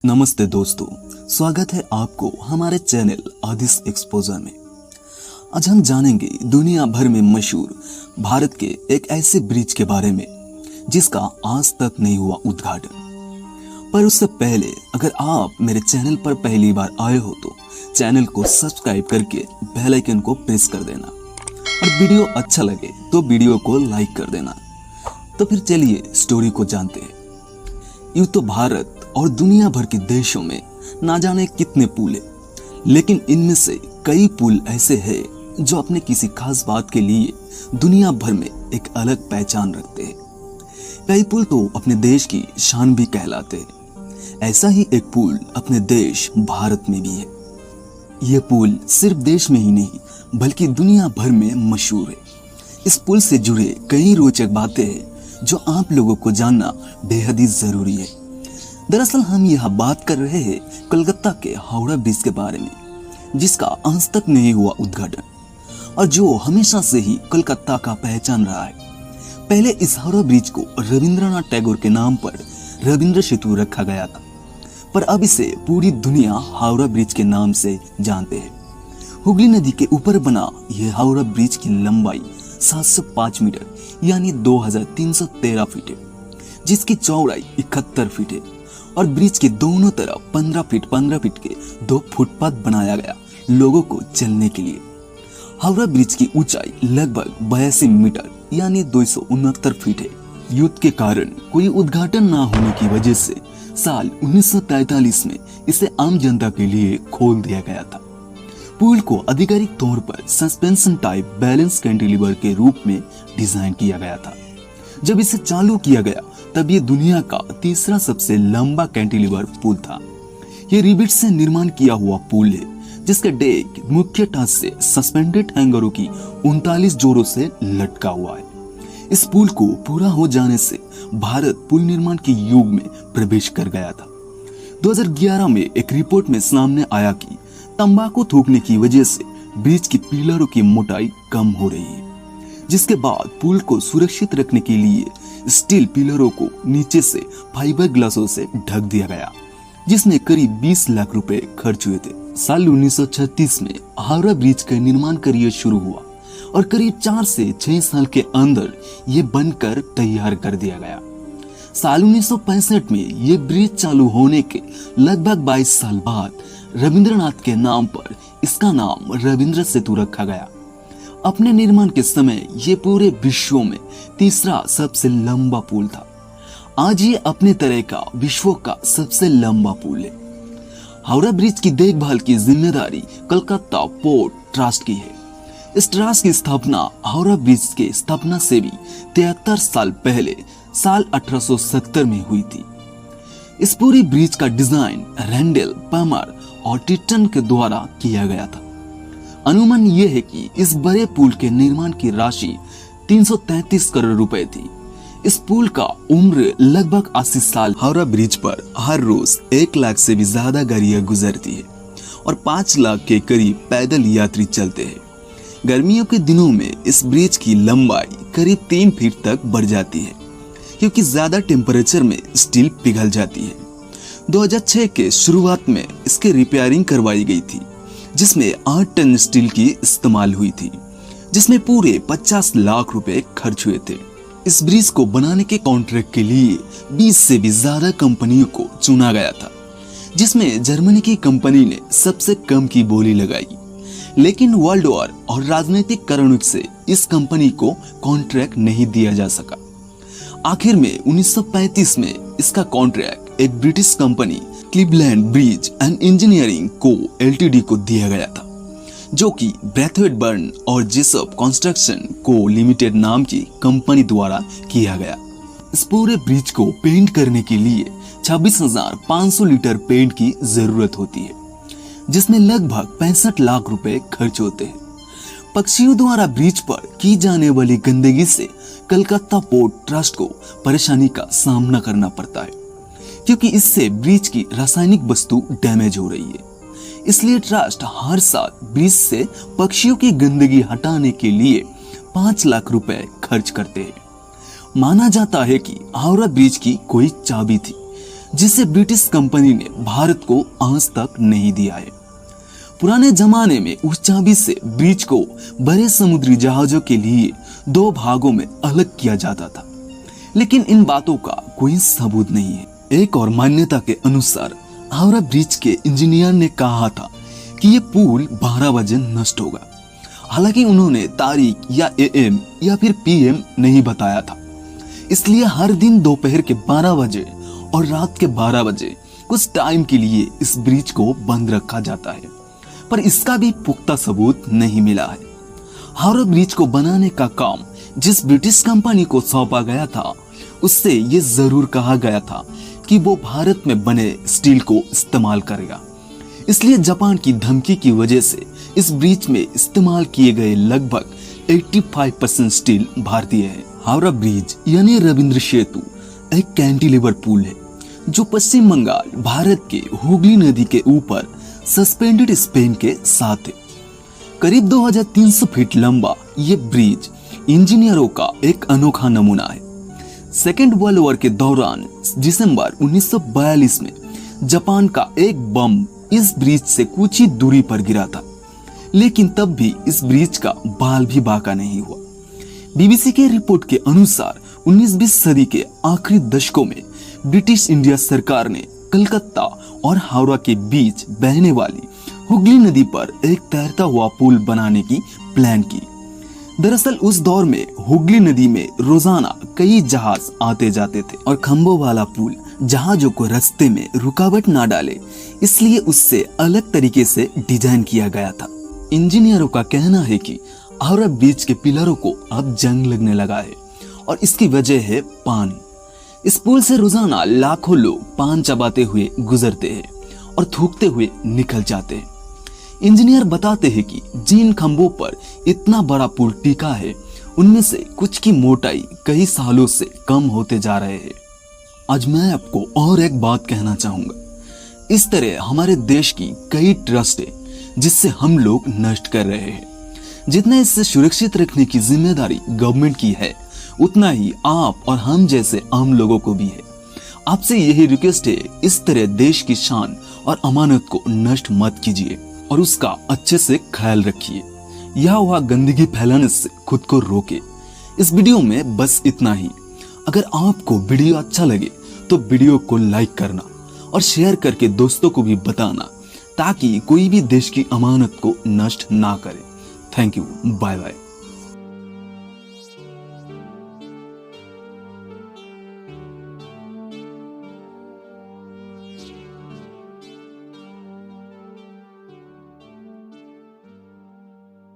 नमस्ते दोस्तों, स्वागत है आपको हमारे चैनल आदिस एक्सपोजर में। आज हम जानेंगे दुनिया भर में मशहूर भारत के एक ऐसे ब्रिज के बारे में जिसका आज तक नहीं हुआ उद्घाटन। पर उससे पहले अगर आप मेरे चैनल पर पहली बार आए हो तो चैनल को सब्सक्राइब करके बेल आइकन को प्रेस कर देना और वीडियो अच्छा लगे तो वीडियो को लाइक कर देना। तो फिर चलिए स्टोरी को जानते हैं। यूं तो भारत और दुनिया भर के देशों में ना जाने कितने पुल हैं, लेकिन इनमें से कई पुल ऐसे हैं जो अपने किसी खास बात के लिए दुनिया भर में एक अलग पहचान रखते हैं। कई पुल तो अपने देश की शान भी कहलाते हैं। ऐसा ही एक पुल अपने देश भारत में भी है। यह पुल सिर्फ देश में ही नहीं बल्कि दुनिया भर में मशहूर है। इस पुल से जुड़े कई रोचक बातें हैं जो आप लोगों को जानना बेहद ही जरूरी है। दरअसल हम यहाँ बात कर रहे हैं कोलकाता के हावड़ा ब्रिज के बारे में, जिसका आज तक नहीं हुआ उद्घाटन और जो हमेशा से ही कोलकाता का पहचान रहा है। पहले इस हावड़ा ब्रिज को रविंद्रनाथ टैगोर के नाम पर रविंद्र सेतु रखा गया था, पर अब इसे पूरी दुनिया हावड़ा ब्रिज के नाम से जानते हैं। हुगली नदी के ऊपर बना यह हावड़ा ब्रिज की लंबाई 705 मीटर यानी 2313 फीट है, जिसकी चौड़ाई 71 फीट है और ब्रिज के दोनों तरफ 15 फीट के 2 फुटपाथ बनाया गया लोगों को चलने के लिए। हावड़ा ब्रिज की ऊंचाई लगभग 82 मीटर यानी 269 फीट है। युद्ध के कारण कोई उद्घाटन ना होने की वजह से साल 1943 में इसे आम जनता के लिए खोल दिया गया था। पुल को आधिकारिक तौर पर सस्पेंशन टाइप बैलेंस कैंटिलीवर के रूप में डिजाइन किया गया था। जब इसे चालू किया गया तब ये दुनिया का तीसरा सबसे लंबा कैंटिलीवर पुल था। ये रिबिट से निर्माण किया हुआ पुल है, जिसका डेक मुख्य टास से सस्पेंडेड हैंगरों की 39 जोरों से लटका हुआ है। इस पुल को पूरा हो जाने से भारत पुल निर्माण के युग में प्रवेश कर गया था। 2011 में एक रिपोर्ट में सामने आया कि तंबाकू थूकने की वजह से ब्रिज की पिलरों की मोटाई कम हो रही है, जिसके बाद पुल को सुरक्षित रखने के लिए स्टील पिलरों को नीचे से फाइबर ग्लासों से ढक दिया गया, जिसमें करीब 20 लाख रुपए खर्च हुए थे। साल 1936 में हावड़ा ब्रिज का निर्माण कार्य शुरू हुआ और करीब 4 से 6 साल के अंदर ये बनकर तैयार कर दिया गया। साल 1965 में ये ब्रिज चालू होने के लगभग 22 साल बाद रविंद्रनाथ के नाम पर इसका नाम रविंद्र सेतु रखा गया। अपने निर्माण के समय ये पूरे विश्व में तीसरा सबसे लंबा पुल था। आज ये अपने तरह का विश्व का सबसे लंबा पुल है। हावड़ा ब्रिज की देखभाल की जिम्मेदारी कोलकाता पोर्ट ट्रस्ट की है। इस ट्रस्ट की स्थापना हावड़ा ब्रिज के स्थापना से भी 73 साल पहले साल 1870 में हुई थी। इस पूरी ब्रिज का डिजाइन रेंडेल, पामर और टिटन के द्वारा किया गया था। अनुमान यह है कि इस बड़े पुल के निर्माण की राशि 333 करोड़ रुपए थी। इस पुल का उम्र लगभग 80 साल। हावड़ा ब्रिज पर हर रोज 1 लाख से भी ज्यादा गाड़ियां गुजरती है और 5 लाख के करीब पैदल यात्री चलते हैं। गर्मियों के दिनों में इस ब्रिज की लंबाई करीब 3 फीट तक बढ़ जाती है, क्योंकि ज्यादा टेम्परेचर में स्टील पिघल जाती है। 2006 के शुरुआत में इसकी रिपेयरिंग करवाई गई थी, जिसमें 8 टन स्टील की इस्तेमाल हुई थी, जिसमें पूरे 50 लाख रुपए खर्च हुए थे। इस ब्रिज को बनाने के कॉन्ट्रैक्ट के लिए 20 से भी ज्यादा कंपनियों को चुना गया था, जिसमें जर्मनी की कंपनी ने सबसे कम की बोली लगाई। लेकिन वर्ल्ड वॉर और राजनीतिक कारणों से इस कंपनी को कॉन्ट्रैक्ट नहीं दिया जा सका। आखिर में 1935 में इसका कॉन्ट्रैक्ट एक British company Cleveland bridge and engineering को एलटीडी को दिया गया था, जो कि ब्रैथवेट बर्न और जेसप कंस्ट्रक्शन को लिमिटेड नाम की कंपनी द्वारा किया गया। इस पूरे ब्रिज को पेंट करने के लिए 26,500 लीटर पेंट की जरूरत होती है, जिसमें लगभग 65 लाख रुपए खर्च होते हैं। पक्षियों द्वारा ब्रिज पर की जाने वाली गंदगी से कोलकाता पोर्ट ट्रस्ट को परेशानी का सामना करना पड़ता है, क्योंकि इससे ब्रिज की रासायनिक वस्तु डैमेज हो रही है। इसलिए ट्रस्ट हर साल ब्रिज से पक्षियों की गंदगी हटाने के लिए 5 लाख रुपए खर्च करते हैं। माना जाता है कि हावड़ा ब्रिज की कोई चाबी थी, जिसे ब्रिटिश कंपनी ने भारत को आज तक नहीं दिया है। पुराने जमाने में उस चाबी से ब्रिज को बड़े समुद्री जहाजों के लिए 2 भागों में अलग किया जाता था, लेकिन इन बातों का कोई सबूत नहीं है। एक और मान्यता के अनुसार हावड़ा ब्रिज के इंजीनियर ने कहा था कि ये पुल 12 बजे नष्ट होगा। हालांकि उन्होंने तारीख या AM या फिर PM नहीं बताया था, इसलिए हर दिन दोपहर के 12 बजे और रात के 12 बजे कुछ टाइम के लिए इस ब्रिज को बंद रखा जाता है, पर इसका भी पुख्ता सबूत नहीं मिला है। हावड़ा ब्रिज को बनाने का काम जिस ब्रिटिश कंपनी को सौंपा गया था, उससे ये जरूर कहा गया था कि वो भारत में बने स्टील को इस्तेमाल करेगा। इसलिए जापान की धमकी की वजह से इस ब्रिज में इस्तेमाल किए गए लगभग 85% स्टील भारतीय है। हावड़ा ब्रिज यानी रविंद्र सेतु एक कैंटिलीवर पुल है जो पश्चिम बंगाल भारत के हुगली नदी के ऊपर सस्पेंडेड स्पेन के साथ है। करीब 2300 फीट लंबा ये ब्रिज इंजीनियरों का एक अनोखा नमूना है। सेकेंड वर्ल्ड वॉर के दौरान दिसंबर 1942 में जापान का एक बम इस ब्रिज से कुछ ही दूरी पर गिरा था, लेकिन तब भी इस ब्रिज का बाल भी बांका नहीं हुआ। BBC के रिपोर्ट के अनुसार 19वीं सदी के आखिरी दशकों में ब्रिटिश इंडिया सरकार ने कलकत्ता और हावड़ा के बीच बहने वाली हुगली नदी पर एक तैरता हुआ पुल बनाने की प्लान की। दरअसल उस दौर में हुगली नदी में रोजाना कई जहाज आते जाते थे और खंभों वाला पुल जहाजों को रास्ते में रुकावट ना डाले, इसलिए उससे अलग तरीके से डिजाइन किया गया था। इंजीनियरों का कहना है कि हावड़ा ब्रिज के पिलरों को अब जंग लगने लगा है और इसकी वजह है पान। इस पुल से रोजाना लाखों लोग पान चबाते हुए गुजरते हैं और थूकते हुए निकल जाते हैं। इंजीनियर बताते हैं कि जिन खंभों पर इतना बड़ा पुल टिका है, उनमें से कुछ की मोटाई कई सालों से कम होते जा रहे हैं। आज मैं आपको और एक बात कहना चाहूंगा। इस तरह हमारे देश की कई ट्रस्ट है जिससे हम लोग नष्ट कर रहे हैं। जितना इससे सुरक्षित रखने की जिम्मेदारी गवर्नमेंट की है, उतना ही आप और हम जैसे आम लोगों को भी है। आपसे यही रिक्वेस्ट है, इस तरह देश की शान और अमानत को नष्ट मत कीजिए और उसका अच्छे से ख्याल रखिए। यहाँ वहाँ गंदगी फैलाने से खुद को रोके। इस वीडियो में बस इतना ही। अगर आपको वीडियो अच्छा लगे तो वीडियो को लाइक करना और शेयर करके दोस्तों को भी बताना, ताकि कोई भी देश की अमानत को नष्ट ना करे। Thank you, bye bye.